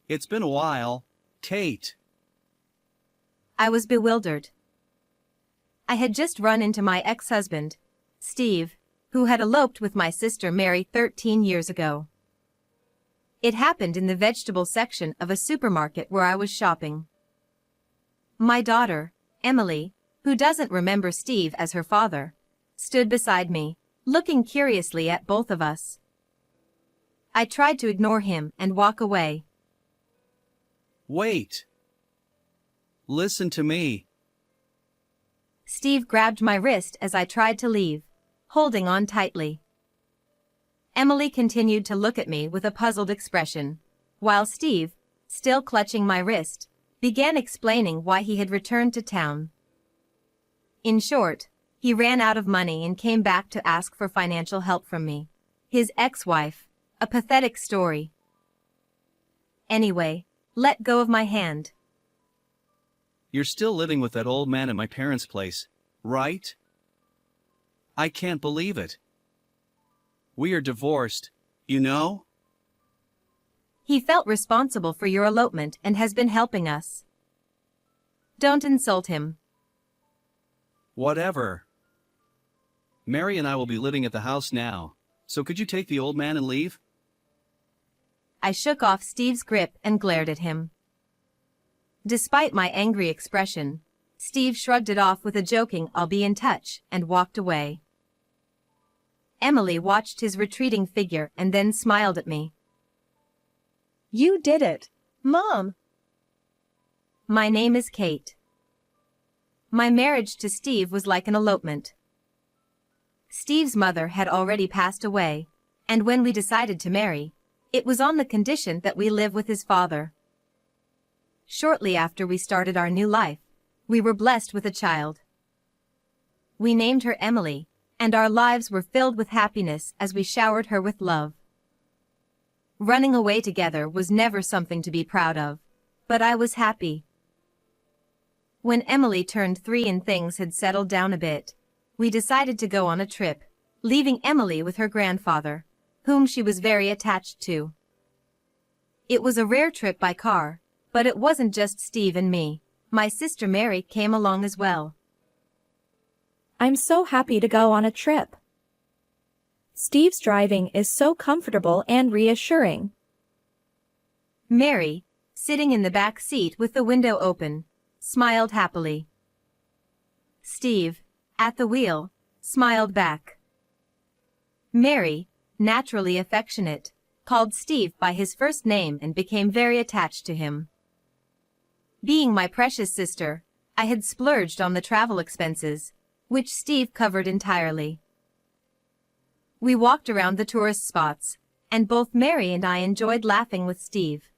It's been a while, Kate. I was bewildered. I had just run into my ex-husband, Steve, who had eloped with my sister Mary 13 years ago. It happened in the vegetable section of a supermarket where I was shopping. My daughter, Emily, who doesn't remember Steve as her father, stood beside me, looking curiously at both of us. I tried to ignore him and walk away. Wait. Listen to me. Steve grabbed my wrist as I tried to leave, holding on tightly. Emily continued to look at me with a puzzled expression, while Steve, still clutching my wrist, began explaining why he had returned to town. In short, he ran out of money and came back to ask for financial help from me, his ex-wife, a pathetic story. Anyway, let go of my hand. You're still living with that old man at my parents' place, right? I can't believe it. We are divorced, you know? He felt responsible for your elopement and has been helping us. Don't insult him. Whatever. Mary and I will be living at the house now, so could you take the old man and leave? I shook off Steve's grip and glared at him. Despite my angry expression, Steve shrugged it off with a joking "I'll be in touch" and walked away. Emily watched his retreating figure and then smiled at me. You did it, Mom. My name is Kate. My marriage to Steve was like an elopement. Steve's mother had already passed away, and when we decided to marry, it was on the condition that we live with his father. Shortly after we started our new life, we were blessed with a child. We named her Emily, and our lives were filled with happiness as we showered her with love. Running away together was never something to be proud of, but I was happy. When Emily turned 3 and things had settled down a bit, we decided to go on a trip, leaving Emily with her grandfather, whom she was very attached to. It was a rare trip by car, but it wasn't just Steve and me. My sister Mary came along as well. I'm so happy to go on a trip. Steve's driving is so comfortable and reassuring. Mary, sitting in the back seat with the window open, smiled happily. Steve, at the wheel, smiled back. Mary, naturally affectionate, called Steve by his first name and became very attached to him. Being my precious sister, I had splurged on the travel expenses, which Steve covered entirely. We walked around the tourist spots, and both Mary and I enjoyed laughing with Steve.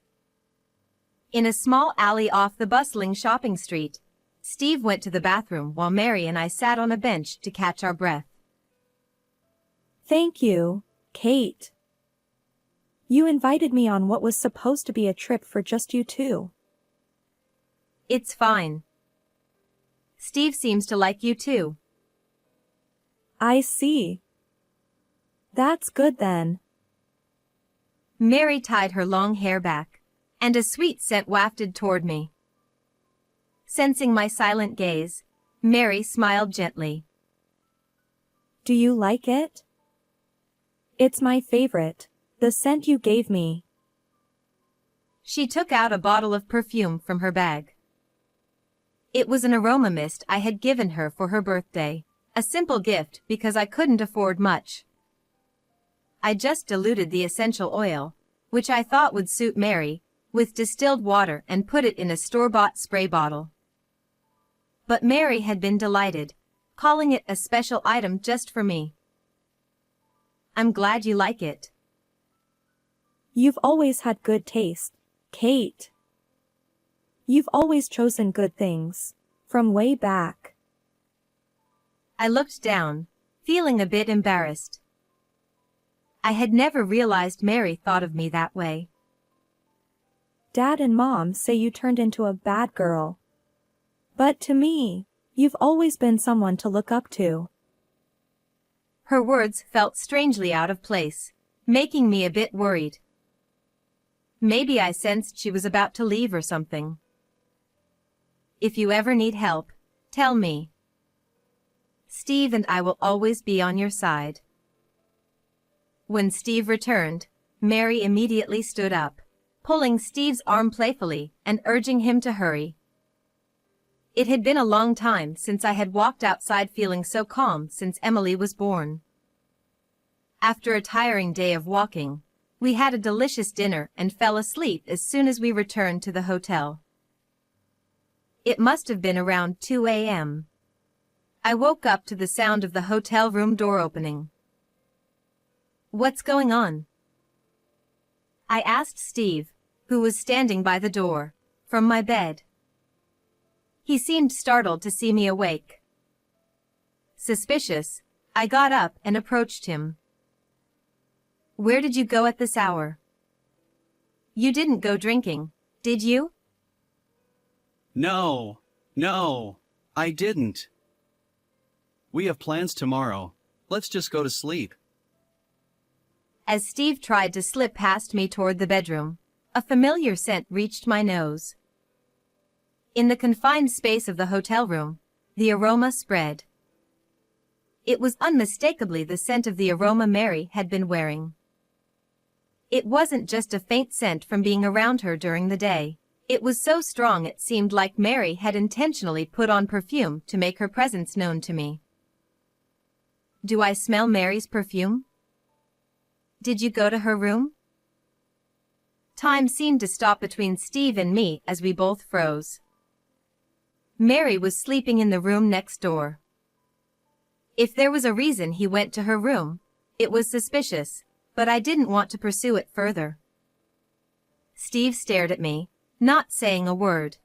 In a small alley off the bustling shopping street, Steve went to the bathroom while Mary and I sat on a bench to catch our breath. Thank you, Kate. You invited me on what was supposed to be a trip for just you two. It's fine. Steve seems to like you too. I see. That's good then. Mary tied her long hair back, and a sweet scent wafted toward me. Sensing my silent gaze, Mary smiled gently. Do you like it? It's my favorite, the scent you gave me. She took out a bottle of perfume from her bag. It was an aroma mist I had given her for her birthday, a simple gift because I couldn't afford much. I just diluted the essential oil, which I thought would suit Mary, with distilled water and put it in a store-bought spray bottle. But Mary had been delighted, calling it a special item just for me. I'm glad you like it. You've always had good taste, Kate. You've always chosen good things, from way back. I looked down, feeling a bit embarrassed. I had never realized Mary thought of me that way. Dad and Mom say you turned into a bad girl. But to me, you've always been someone to look up to. Her words felt strangely out of place, making me a bit worried. Maybe I sensed she was about to leave or something. If you ever need help, tell me. Steve and I will always be on your side. When Steve returned, Mary immediately stood up, pulling Steve's arm playfully and urging him to hurry. It had been a long time since I had walked outside feeling so calm since Emily was born. After a tiring day of walking, we had a delicious dinner and fell asleep as soon as we returned to the hotel. It must have been around 2 a.m. I woke up to the sound of the hotel room door opening. What's going on? I asked Steve, who was standing by the door, from my bed. He seemed startled to see me awake. Suspicious, I got up and approached him. Where did you go at this hour? You didn't go drinking, did you? No, I didn't. We have plans tomorrow. Let's just go to sleep. As Steve tried to slip past me toward the bedroom, a familiar scent reached my nose. In the confined space of the hotel room, the aroma spread. It was unmistakably the scent of the aroma Mary had been wearing. It wasn't just a faint scent from being around her during the day. It was so strong it seemed like Mary had intentionally put on perfume to make her presence known to me. Do I smell Mary's perfume? Did you go to her room? Time seemed to stop between Steve and me as we both froze. Mary was sleeping in the room next door. If there was a reason he went to her room, it was suspicious, but I didn't want to pursue it further. Steve stared at me, not saying a word.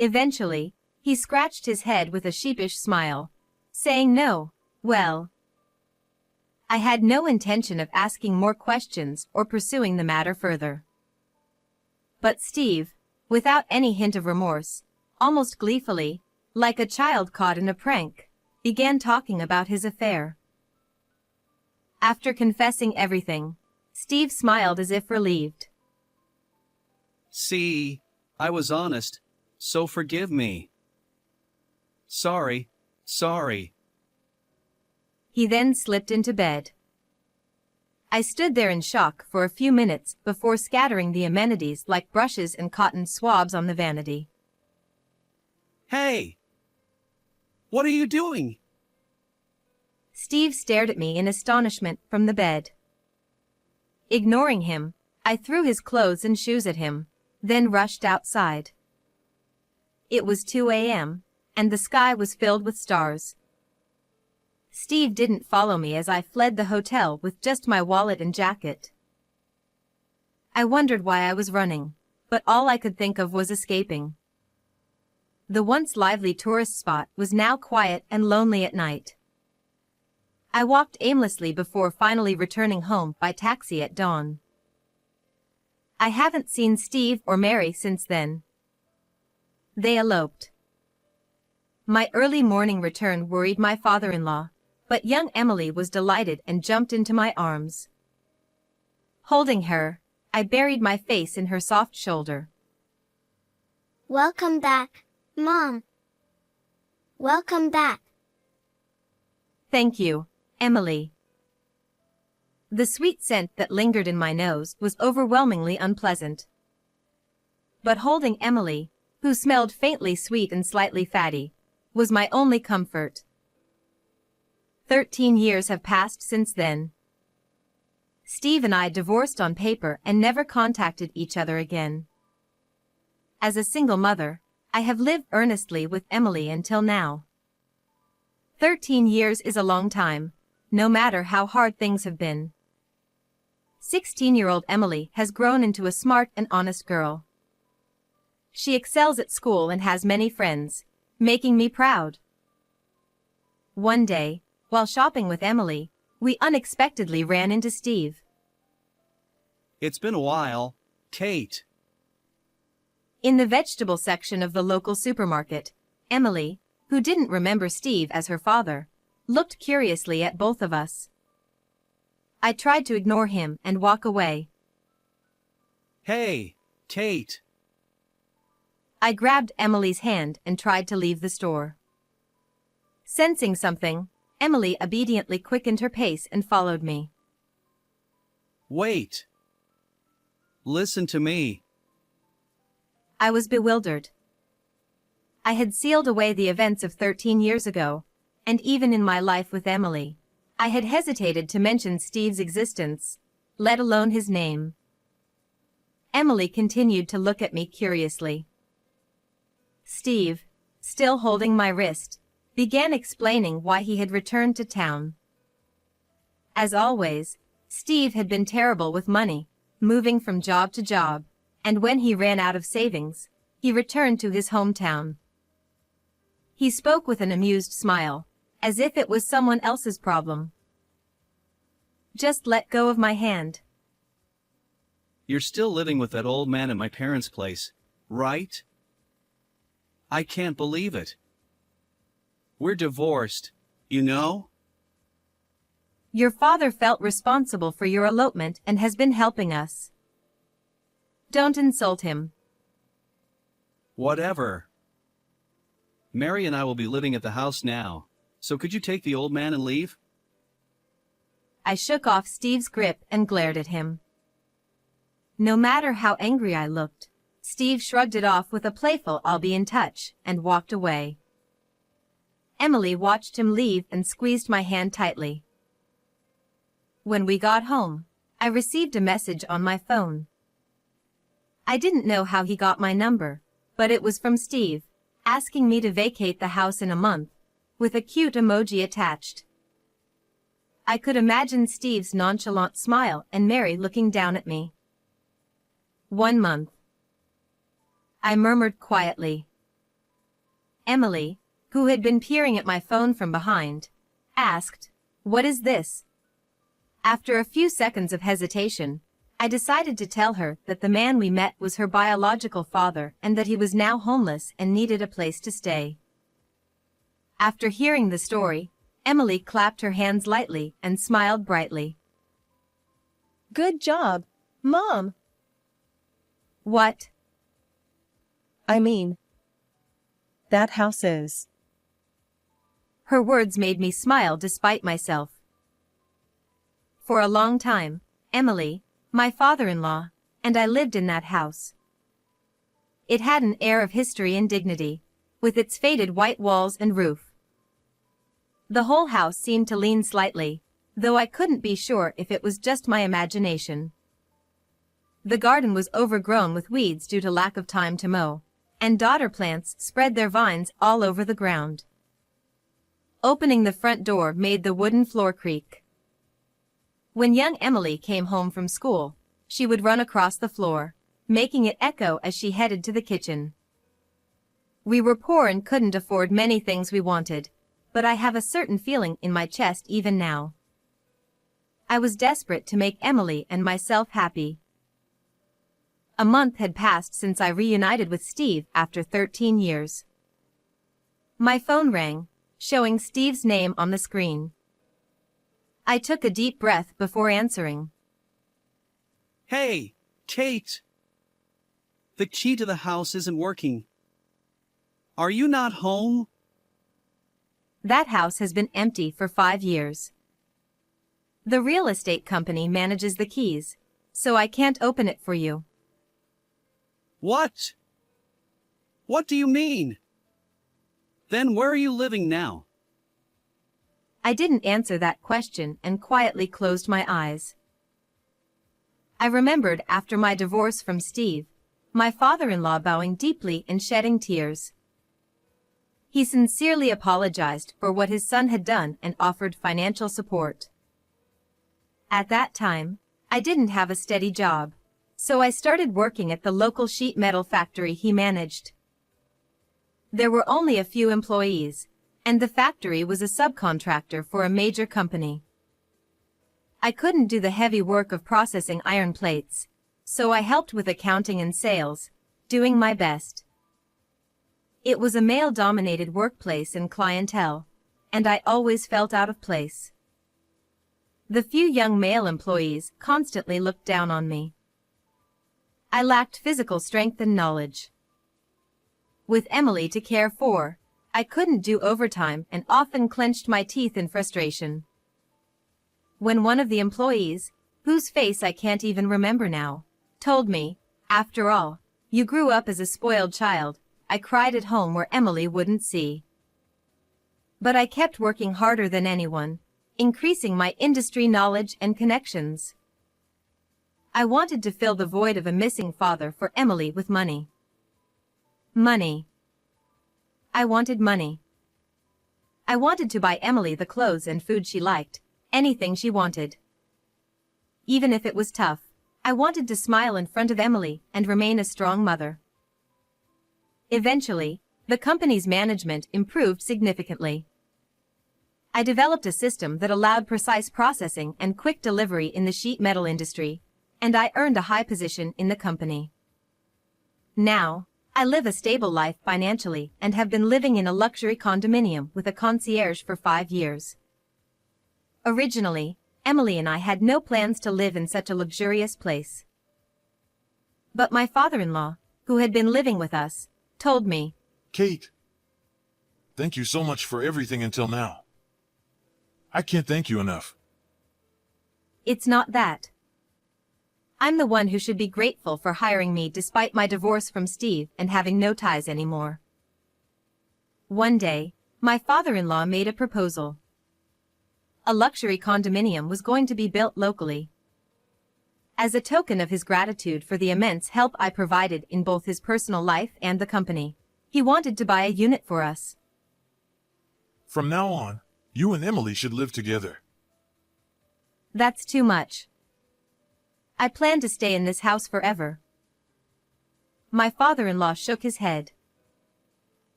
Eventually, he scratched his head with a sheepish smile, saying no. Well, I had no intention of asking more questions or pursuing the matter further. But Steve, without any hint of remorse, almost gleefully, like a child caught in a prank, began talking about his affair. After confessing everything, Steve smiled as if relieved. See, I was honest, so forgive me. Sorry. He then slipped into bed. I stood there in shock for a few minutes before scattering the amenities like brushes and cotton swabs on the vanity. Hey! What are you doing? Steve stared at me in astonishment from the bed. Ignoring him, I threw his clothes and shoes at him, then rushed outside. It was 2 a.m., and the sky was filled with stars. Steve didn't follow me as I fled the hotel with just my wallet and jacket. I wondered why I was running, but all I could think of was escaping. The once lively tourist spot was now quiet and lonely at night. I walked aimlessly before finally returning home by taxi at dawn. I haven't seen Steve or Mary since then. They eloped. My early morning return worried my father-in-law, but young Emily was delighted and jumped into my arms. Holding her, I buried my face in her soft shoulder. Welcome back, Mom. Welcome back. Thank you, Emily. The sweet scent that lingered in my nose was overwhelmingly unpleasant. But holding Emily, who smelled faintly sweet and slightly fatty, was my only comfort. 13 years have passed since then. Steve and I divorced on paper and never contacted each other again. As a single mother, I have lived earnestly with Emily until now. 13 years is a long time, no matter how hard things have been. 16-year-old Emily has grown into a smart and honest girl. She excels at school and has many friends, making me proud. One day, while shopping with Emily, we unexpectedly ran into Steve. It's been a while, Kate. In the vegetable section of the local supermarket, Emily, who didn't remember Steve as her father, looked curiously at both of us. I tried to ignore him and walk away. Hey, Kate. I grabbed Emily's hand and tried to leave the store. Sensing something, Emily obediently quickened her pace and followed me. Wait. Listen to me. I was bewildered. I had sealed away the events of 13 years ago, and even in my life with Emily, I had hesitated to mention Steve's existence, let alone his name. Emily continued to look at me curiously. Steve, still holding my wrist, began explaining why he had returned to town. As always, Steve had been terrible with money, moving from job to job, and when he ran out of savings, he returned to his hometown. He spoke with an amused smile, as if it was someone else's problem. Just let go of my hand. You're still living with that old man at my parents' place, right? I can't believe it. We're divorced, you know? Your father felt responsible for your elopement and has been helping us. Don't insult him. Whatever. Mary and I will be living at the house now, so could you take the old man and leave? I shook off Steve's grip and glared at him. No matter how angry I looked, Steve shrugged it off with a playful "I'll be in touch" and walked away. Emily watched him leave and squeezed my hand tightly. When we got home, I received a message on my phone. I didn't know how he got my number, but it was from Steve, asking me to vacate the house in a month, with a cute emoji attached. I could imagine Steve's nonchalant smile and Mary looking down at me. 1 month. I murmured quietly. Emily, who had been peering at my phone from behind, asked, "What is this?" After a few seconds of hesitation, I decided to tell her that the man we met was her biological father and that he was now homeless and needed a place to stay. After hearing the story, Emily clapped her hands lightly and smiled brightly. Good job, Mom. What? I mean, that house is. Her words made me smile despite myself. For a long time, Emily, my father-in-law, and I lived in that house. It had an air of history and dignity, with its faded white walls and roof. The whole house seemed to lean slightly, though I couldn't be sure if it was just my imagination. The garden was overgrown with weeds due to lack of time to mow, and dodder plants spread their vines all over the ground. Opening the front door made the wooden floor creak. When young Emily came home from school, she would run across the floor, making it echo as she headed to the kitchen. We were poor and couldn't afford many things we wanted, but I have a certain feeling in my chest even now. I was desperate to make Emily and myself happy. A month had passed since I reunited with Steve after 13 years. My phone rang, showing Steve's name on the screen. I took a deep breath before answering. Hey, Kate! The key to the house isn't working. Are you not home? That house has been empty for 5 years. The real estate company manages the keys, so I can't open it for you. What? What do you mean? Then where are you living now? I didn't answer that question and quietly closed my eyes. I remembered after my divorce from Steve, my father-in-law bowing deeply and shedding tears. He sincerely apologized for what his son had done and offered financial support. At that time, I didn't have a steady job, so I started working at the local sheet metal factory he managed. There were only a few employees, and the factory was a subcontractor for a major company. I couldn't do the heavy work of processing iron plates, so I helped with accounting and sales, doing my best. It was a male-dominated workplace and clientele, and I always felt out of place. The few young male employees constantly looked down on me. I lacked physical strength and knowledge. With Emily to care for, I couldn't do overtime and often clenched my teeth in frustration. When one of the employees, whose face I can't even remember now, told me, "After all, you grew up as a spoiled child," I cried at home where Emily wouldn't see. But I kept working harder than anyone, increasing my industry knowledge and connections. I wanted to fill the void of a missing father for Emily with money. Money. I wanted money. I wanted to buy Emily the clothes and food she liked, anything she wanted. Even if it was tough, I wanted to smile in front of Emily and remain a strong mother. Eventually, the company's management improved significantly. I developed a system that allowed precise processing and quick delivery in the sheet metal industry, and I earned a high position in the company. Now, I live a stable life financially and have been living in a luxury condominium with a concierge for 5 years. Originally, Emily and I had no plans to live in such a luxurious place. But my father-in-law, who had been living with us, told me, "Kate, thank you so much for everything until now. I can't thank you enough." "It's not that. I'm the one who should be grateful for hiring me despite my divorce from Steve and having no ties anymore." One day, my father-in-law made a proposal. A luxury condominium was going to be built locally. As a token of his gratitude for the immense help I provided in both his personal life and the company, he wanted to buy a unit for us. "From now on, you and Emily should live together." "That's too much. I plan to stay in this house forever." My father-in-law shook his head.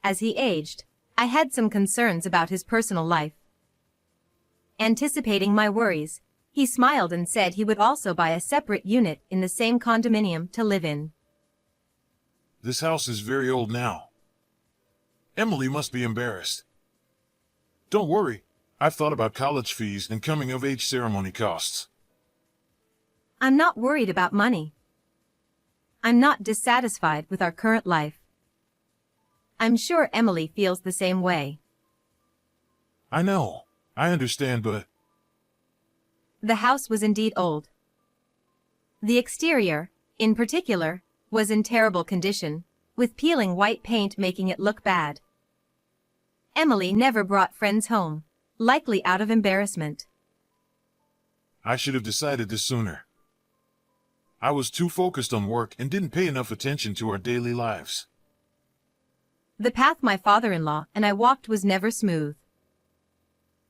As he aged, I had some concerns about his personal life. Anticipating my worries, he smiled and said he would also buy a separate unit in the same condominium to live in. "This house is very old now. Emily must be embarrassed. Don't worry, I've thought about college fees and coming-of-age ceremony costs." I'm not worried about money. I'm not dissatisfied with our current life. I'm sure Emily feels the same way. "I know, I understand, but..." The house was indeed old. The exterior, in particular, was in terrible condition, with peeling white paint making it look bad. Emily never brought friends home, likely out of embarrassment. "I should have decided this sooner. I was too focused on work and didn't pay enough attention to our daily lives." The path my father-in-law and I walked was never smooth.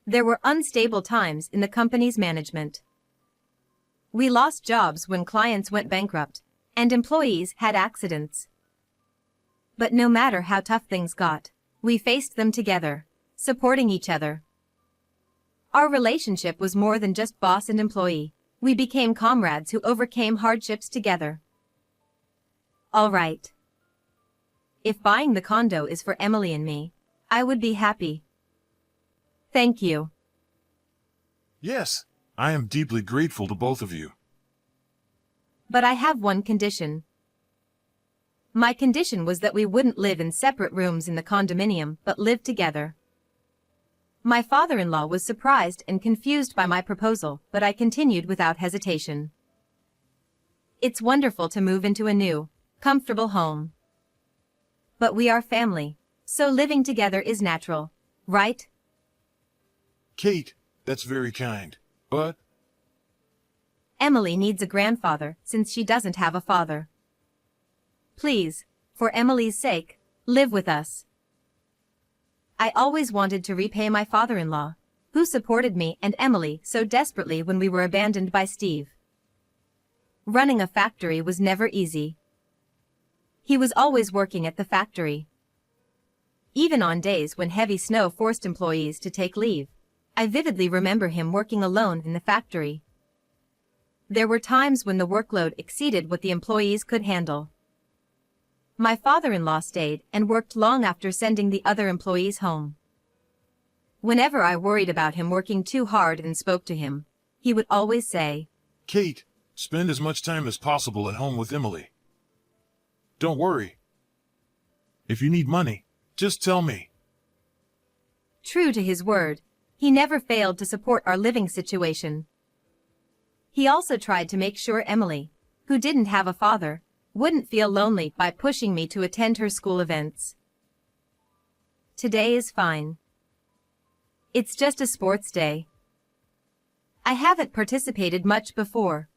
There were unstable times in the company's management. We lost jobs when clients went bankrupt, and employees had accidents. But no matter how tough things got, we faced them together, supporting each other. Our relationship was more than just boss and employee. We became comrades who overcame hardships together. All right. If buying the condo is for Emily and me, I would be happy. Thank you. "Yes, I am deeply grateful to both of you." But I have one condition. My condition was that we wouldn't live in separate rooms in the condominium, but live together. My father-in-law was surprised and confused by my proposal, but I continued without hesitation. It's wonderful to move into a new, comfortable home. But we are family, so living together is natural, right? "Kate, that's very kind, but..." Emily needs a grandfather since she doesn't have a father. Please, for Emily's sake, live with us. I always wanted to repay my father-in-law, who supported me and Emily so desperately when we were abandoned by Steve. Running a factory was never easy. He was always working at the factory. Even on days when heavy snow forced employees to take leave, I vividly remember him working alone in the factory. There were times when the workload exceeded what the employees could handle. My father-in-law stayed and worked long after sending the other employees home. Whenever I worried about him working too hard and spoke to him, he would always say, "Kate, spend as much time as possible at home with Emily. Don't worry. If you need money, just tell me. True to his word, he never failed to support our living situation. He also tried to make sure Emily, who didn't have a father, wouldn't feel lonely by pushing me to attend her school events. Today is fine. It's just a sports day. I haven't participated much before.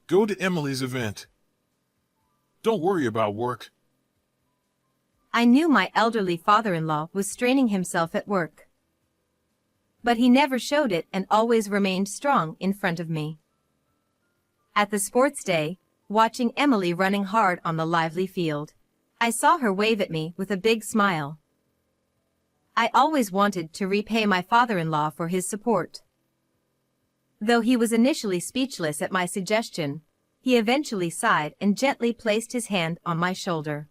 Go to Emily's event. Don't worry about work. I knew my elderly father-in-law was straining himself at work. But he never showed it and always remained strong in front of me. At the sports day, watching Emily running hard on the lively field, I saw her wave at me with a big smile. I always wanted to repay my father-in-law for his support. Though he was initially speechless at my suggestion, he eventually sighed and gently placed his hand on my shoulder.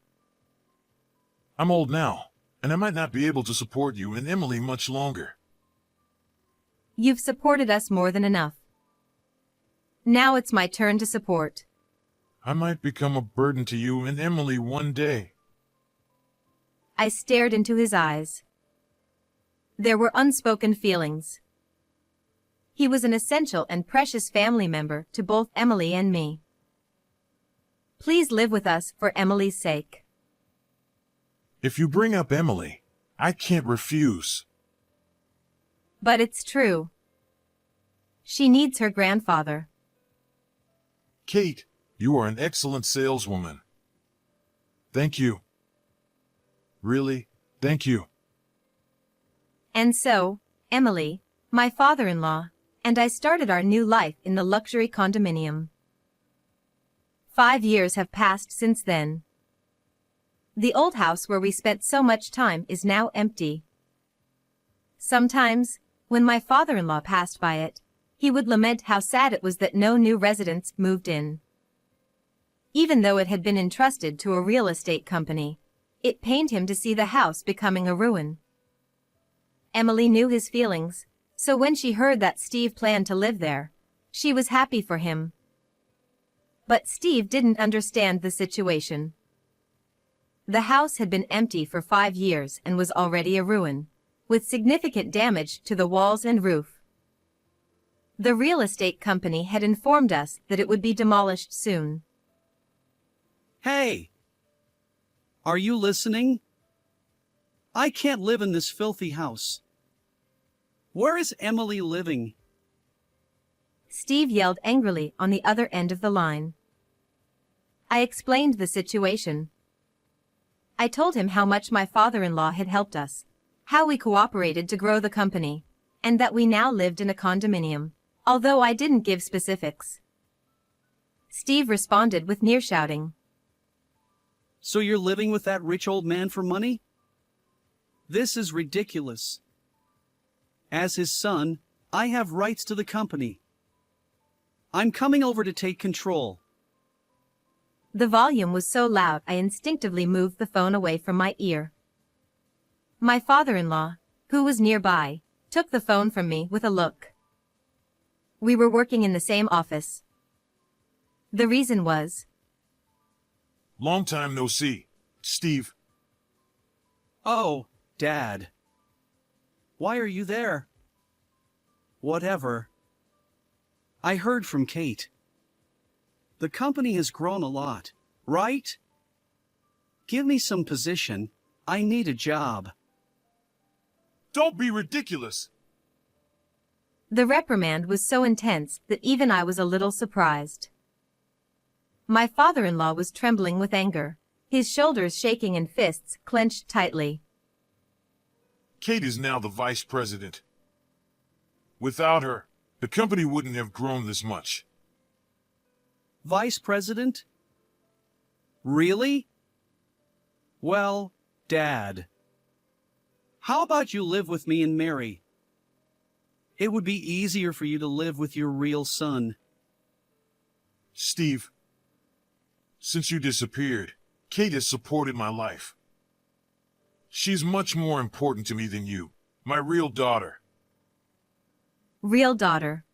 I'm old now, and I might not be able to support you and Emily much longer. You've supported us more than enough. Now it's my turn to support. I might become a burden to you and Emily one day. I stared into his eyes. There were unspoken feelings. He was an essential and precious family member to both Emily and me. Please live with us for Emily's sake. If you bring up Emily, I can't refuse. But it's true. She needs her grandfather. Kate, you are an excellent saleswoman. Thank you. Really, thank you. And so, Emily, my father-in-law, and I started our new life in the luxury condominium. 5 years have passed since then. The old house where we spent so much time is now empty. Sometimes, when my father-in-law passed by it, he would lament how sad it was that no new residents moved in. Even though it had been entrusted to a real estate company, it pained him to see the house becoming a ruin. Emily knew his feelings, so when she heard that Steve planned to live there, she was happy for him. But Steve didn't understand the situation. The house had been empty for 5 years and was already a ruin, with significant damage to the walls and roof. The real estate company had informed us that it would be demolished soon. Hey! Are you listening? I can't live in this filthy house. Where is Emily living? Steve yelled angrily on the other end of the line. I explained the situation. I told him how much my father-in-law had helped us, how we cooperated to grow the company, and that we now lived in a condominium, although I didn't give specifics. Steve responded with near shouting. So you're living with that rich old man for money? This is ridiculous. As his son, I have rights to the company. I'm coming over to take control. The volume was so loud I instinctively moved the phone away from my ear. My father-in-law, who was nearby, took the phone from me with a look. We were working in the same office. The reason was, Long time no see, Steve. Oh, Dad. Why are you there? Whatever. I heard from Kate. The company has grown a lot, right? Give me some position. I need a job. Don't be ridiculous. The reprimand was so intense that even I was a little surprised. My father-in-law was trembling with anger, his shoulders shaking and fists clenched tightly. Kate is now the vice president. Without her, the company wouldn't have grown this much. Vice President? Really? Well, Dad. How about you live with me and Mary? It would be easier for you to live with your real son. Steve, since you disappeared, Kate has supported my life. She's much more important to me than you, my real daughter. Real daughter.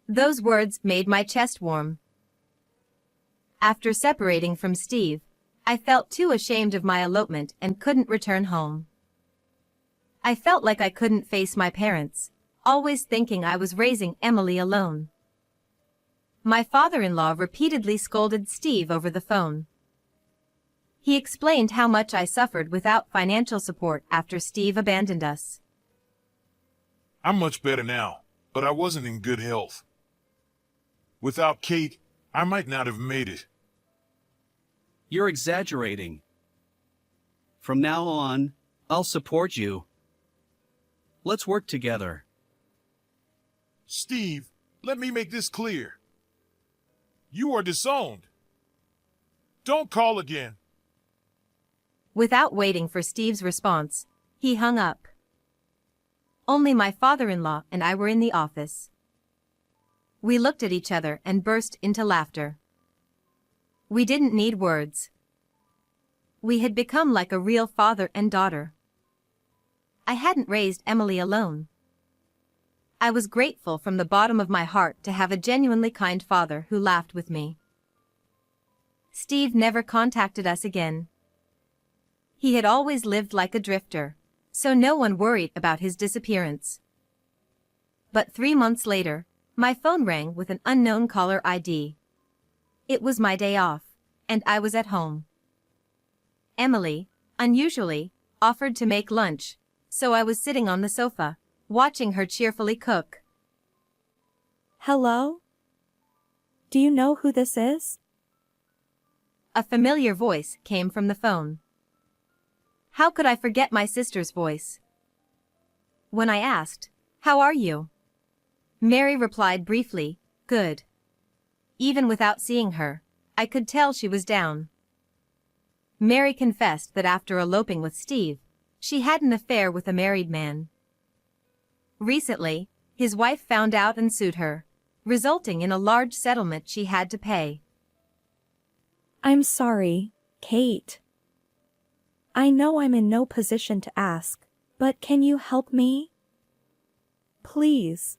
Those words made my chest warm. After separating from Steve, I felt too ashamed of my elopement and couldn't return home. I felt like I couldn't face my parents, always thinking I was raising Emily alone. My father-in-law repeatedly scolded Steve over the phone. He explained how much I suffered without financial support after Steve abandoned us. I'm much better now, but I wasn't in good health. Without Kate, I might not have made it. You're exaggerating. From now on, I'll support you. Let's work together. Steve, let me make this clear. You are disowned. Don't call again. Without waiting for Steve's response, he hung up. Only my father-in-law and I were in the office. We looked at each other and burst into laughter. We didn't need words. We had become like a real father and daughter. I hadn't raised Emily alone. I was grateful from the bottom of my heart to have a genuinely kind father who laughed with me. Steve never contacted us again. He had always lived like a drifter, so no one worried about his disappearance. But 3 months later, my phone rang with an unknown caller ID. It was my day off, and I was at home. Emily, unusually, offered to make lunch, so I was sitting on the sofa, watching her cheerfully cook. Hello? Do you know who this is? A familiar voice came from the phone. How could I forget my sister's voice? When I asked, "How are you?" Mary replied briefly, "Good." Even without seeing her, I could tell she was down. Mary confessed that after eloping with Steve, she had an affair with a married man. Recently, his wife found out and sued her, resulting in a large settlement she had to pay. I'm sorry, Kate. I know I'm in no position to ask, but can you help me? Please.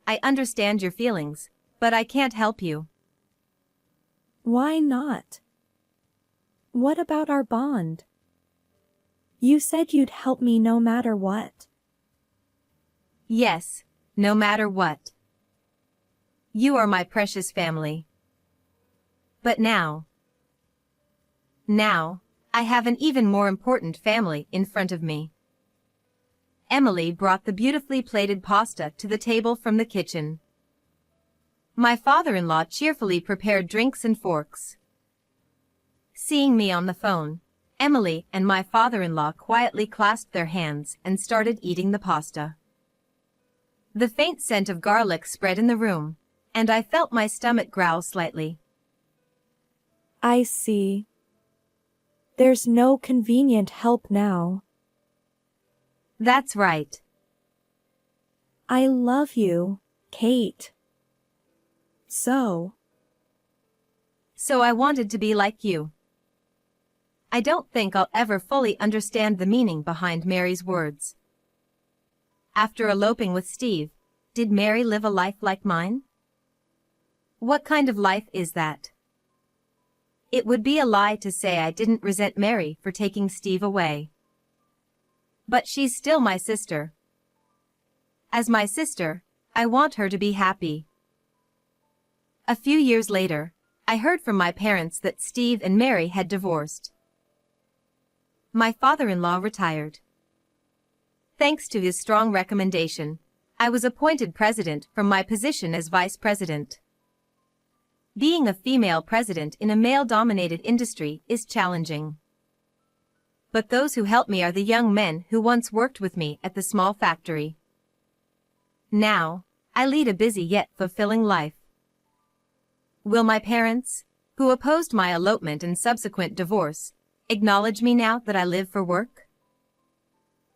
I understand your feelings, but I can't help you. Why not? What about our bond? You said you'd help me no matter what. Yes, no matter what. You are my precious family. But now, I have an even more important family in front of me. Emily brought the beautifully plated pasta to the table from the kitchen. My father-in-law cheerfully prepared drinks and forks. Seeing me on the phone, Emily and my father-in-law quietly clasped their hands and started eating the pasta. The faint scent of garlic spread in the room, and I felt my stomach growl slightly. I see. There's no convenient help now. That's right. I love you, Kate. So I wanted to be like you. I don't think I'll ever fully understand the meaning behind Mary's words. After eloping with Steve, did Mary live a life like mine? What kind of life is that? It would be a lie to say I didn't resent Mary for taking Steve away. But she's still my sister. As my sister, I want her to be happy. A few years later, I heard from my parents that Steve and Mary had divorced. My father-in-law retired. Thanks to his strong recommendation, I was appointed president from my position as vice president. Being a female president in a male-dominated industry is challenging. But those who help me are the young men who once worked with me at the small factory. Now, I lead a busy yet fulfilling life. Will my parents, who opposed my elopement and subsequent divorce, acknowledge me now that I live for work?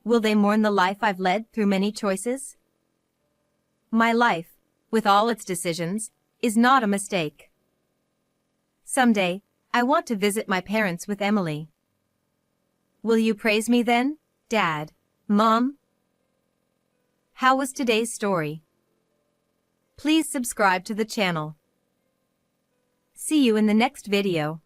Will they mourn the life I've led through many choices? My life, with all its decisions, is not a mistake. Someday, I want to visit my parents with Emily. Will you praise me then, Dad, Mom? How was today's story? Please subscribe to the channel. See you in the next video.